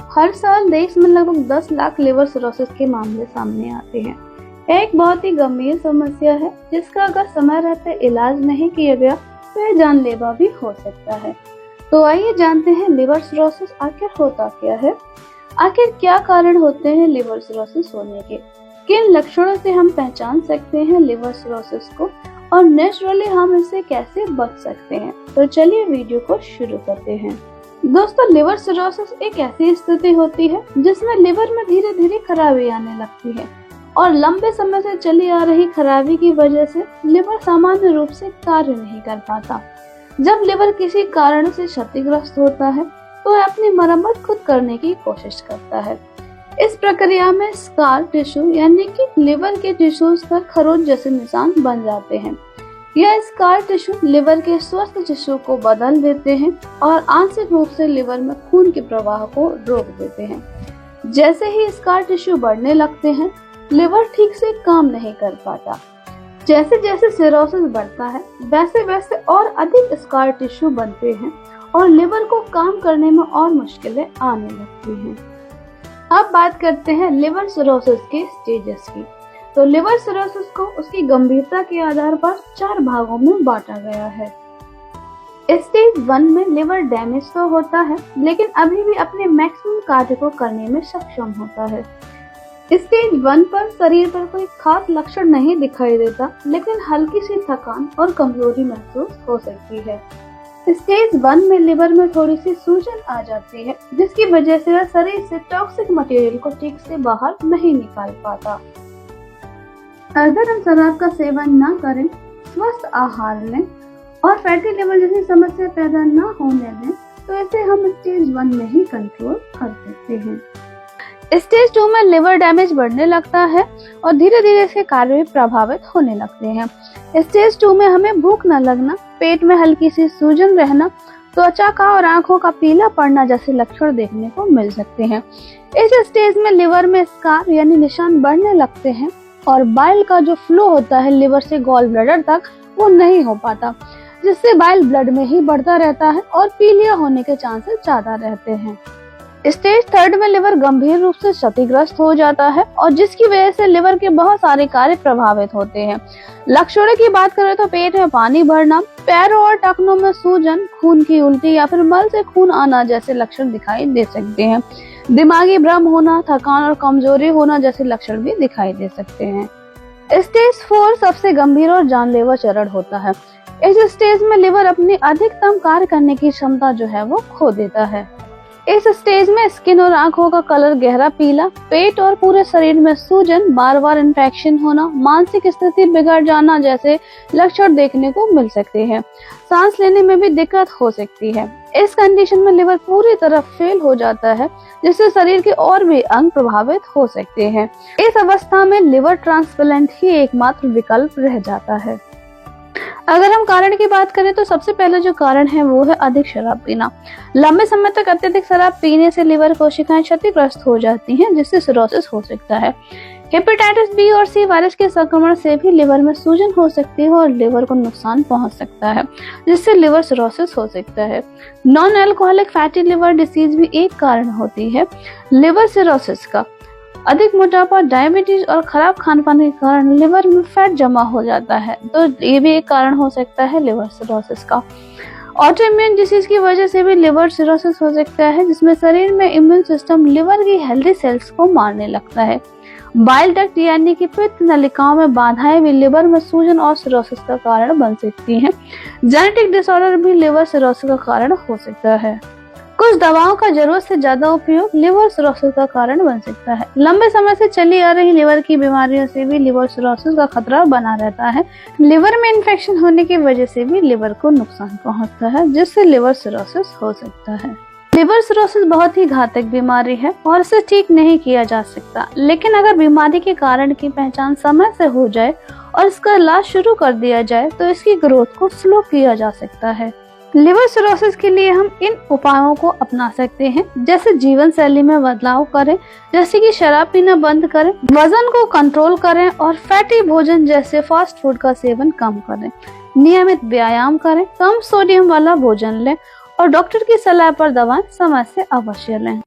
हर साल देश में लगभग 10 लाख लिवर सिरोसिस के मामले सामने आते हैं। एक बहुत ही गंभीर समस्या है जिसका अगर समय रहते इलाज नहीं किया गया तो यह जानलेवा भी हो सकता है। तो आइए जानते हैं लिवर सिरोसिस आखिर होता क्या है। आखिर क्या कारण होते हैं लिवर सिरोसिस होने के, किन लक्षणों से हम पहचान सकते हैं लिवर सिरोसिस को और नेचुरली हम इससे कैसे बच सकते हैं। तो चलिए वीडियो को शुरू करते हैं। दोस्तों, लिवर सिरोसिस एक ऐसी स्थिति होती है जिसमें लिवर में धीरे धीरे खराबी आने लगती है और लंबे समय से चली आ रही खराबी की वजह से लिवर सामान्य रूप से कार्य नहीं कर पाता। जब लिवर किसी कारण से क्षतिग्रस्त होता है तो वह अपनी मरम्मत खुद करने की कोशिश करता है। इस प्रक्रिया में स्कार टिश्यू यानी कि लिवर के टिश्यूज पर खरोंच जैसे निशान बन जाते हैं। यह स्कार टिश्यू लिवर के स्वस्थ टिश्यू को बदल देते हैं और आंशिक रूप से लिवर में खून के प्रवाह को रोक देते हैं। जैसे ही स्कार टिश्यू बढ़ने लगते हैं, लिवर ठीक से काम नहीं कर पाता। जैसे जैसे सिरोसिस बढ़ता है वैसे वैसे और अधिक स्कार टिश्यू बनते हैं और लिवर को काम करने में और मुश्किलें आने लगती हैं। अब बात करते हैं लिवर सिरोसिस के स्टेजेस की। तो लिवर सिरोसिस को उसकी गंभीरता के आधार पर 4 भागों में बांटा गया है। स्टेज 1 में लिवर डैमेज तो होता है लेकिन अभी भी अपने मैक्सिमम कार्य को करने में सक्षम होता है। स्टेज 1 पर शरीर पर कोई खास लक्षण नहीं दिखाई देता लेकिन हल्की सी थकान और कमजोरी महसूस हो सकती है। स्टेज 1 में लिवर में थोड़ी सी सूजन आ जाती है जिसकी वजह से वह शरीर से टॉक्सिक मटेरियल को ठीक से बाहर नहीं निकाल पाता। अगर हम शराब का सेवन ना करें, स्वस्थ आहार लें और फैटी लिवर जैसी समस्या पैदा ना होने दें तो इसे हम स्टेज 1 में ही कंट्रोल कर सकते हैं। स्टेज 2 में लिवर डैमेज बढ़ने लगता है और धीरे धीरे इसके कार्य भी प्रभावित होने लगते हैं। स्टेज 2 में हमें भूख न लगना, पेट में हल्की सी सूजन रहना, त्वचा का और आंखों का पीला पड़ना जैसे लक्षण देखने को मिल सकते हैं। इस स्टेज में लिवर में स्कार यानी निशान बढ़ने लगते हैं और बाइल का जो फ्लो होता है लिवर से गॉल ब्लैडर तक वो नहीं हो पाता, जिससे बाइल ब्लड में ही बढ़ता रहता है और पीलिया होने के चांसेस ज्यादा रहते हैं। स्टेज 3 में लिवर गंभीर रूप से क्षतिग्रस्त हो जाता है और जिसकी वजह से लिवर के बहुत सारे कार्य प्रभावित होते हैं। लक्षणों की बात करें तो पेट में पानी भरना, पैरों और टखनों में सूजन, खून की उल्टी या फिर मल से खून आना जैसे लक्षण दिखाई दे सकते हैं। दिमागी भ्रम होना, थकान और कमजोरी होना जैसे लक्षण भी दिखाई दे सकते हैं। स्टेज 4 सबसे गंभीर और जानलेवा चरण होता है। इस स्टेज में लिवर अपनी अधिकतम कार्य करने की क्षमता जो है वो खो देता है। इस स्टेज में स्किन और आंखों का कलर गहरा पीला, पेट और पूरे शरीर में सूजन, बार बार इन्फेक्शन होना, मानसिक स्थिति बिगड़ जाना जैसे लक्षण देखने को मिल सकते हैं। सांस लेने में भी दिक्कत हो सकती है। इस कंडीशन में लिवर पूरी तरह फेल हो जाता है जिससे शरीर के और भी अंग प्रभावित हो सकते हैं। इस अवस्था में लिवर ट्रांसप्लांट ही एकमात्र विकल्प रह जाता है। अगर हम कारण की बात करें तो सबसे पहला जो कारण है वो है अधिक शराब पीना। लंबे समय तक अत्यधिक शराब पीने से लिवर कोशिकाएं क्षतिग्रस्त हो जाती हैं जिससे सिरोसिस हो सकता है। हेपेटाइटिस बी और सी वायरस के संक्रमण से भी लिवर में सूजन हो सकती है और लिवर को नुकसान पहुंच सकता है जिससे लिवर सिरोसिस हो सकता है। Non alcoholic fatty liver disease भी एक कारण होती है लिवर सिरोसिस का। अधिक मोटापा, डायबिटीज और खराब खान पान के कारण लिवर में फैट जमा हो जाता है तो ये भी एक कारण हो सकता है लिवर सिरोसिस का। ऑटोइम्यून डिसीज की वजह से भी लिवर सिरोसिस हो सकता है जिसमें शरीर में इम्यून सिस्टम लिवर की हेल्दी सेल्स को मारने लगता है। बाइल डक्ट यानी कि पित्त नलिकाओं में बाधाएं भी लिवर में सूजन और सिरोसिस का कारण बन सकती हैं। जेनेटिक डिसऑर्डर भी लिवर सिरोसिस का कारण हो सकता है। कुछ दवाओं का जरूरत से ज्यादा उपयोग लिवर सिरोसिस का कारण बन सकता है। लंबे समय से चली आ रही लिवर की बीमारियों से भी लिवर सिरोसिस का खतरा बना रहता है। लिवर में इन्फेक्शन होने की वजह से भी लिवर को नुकसान पहुंचता है जिससे लिवर सिरोसिस हो सकता है। लिवर सिरोसिस बहुत ही घातक बीमारी है और इसे ठीक नहीं किया जा सकता, लेकिन अगर बीमारी के कारण की पहचान समय से हो जाए और इसका इलाज शुरू कर दिया जाए तो इसकी ग्रोथ को स्लो किया जा सकता है। लिवर सिरोसिस के लिए हम इन उपायों को अपना सकते हैं, जैसे जीवन शैली में बदलाव करें, जैसे कि शराब पीना बंद करें, वजन को कंट्रोल करें और फैटी भोजन जैसे फास्ट फूड का सेवन कम करें, नियमित व्यायाम करें, कम सोडियम वाला भोजन लें और डॉक्टर की सलाह पर दवाएं समय से अवश्य लें।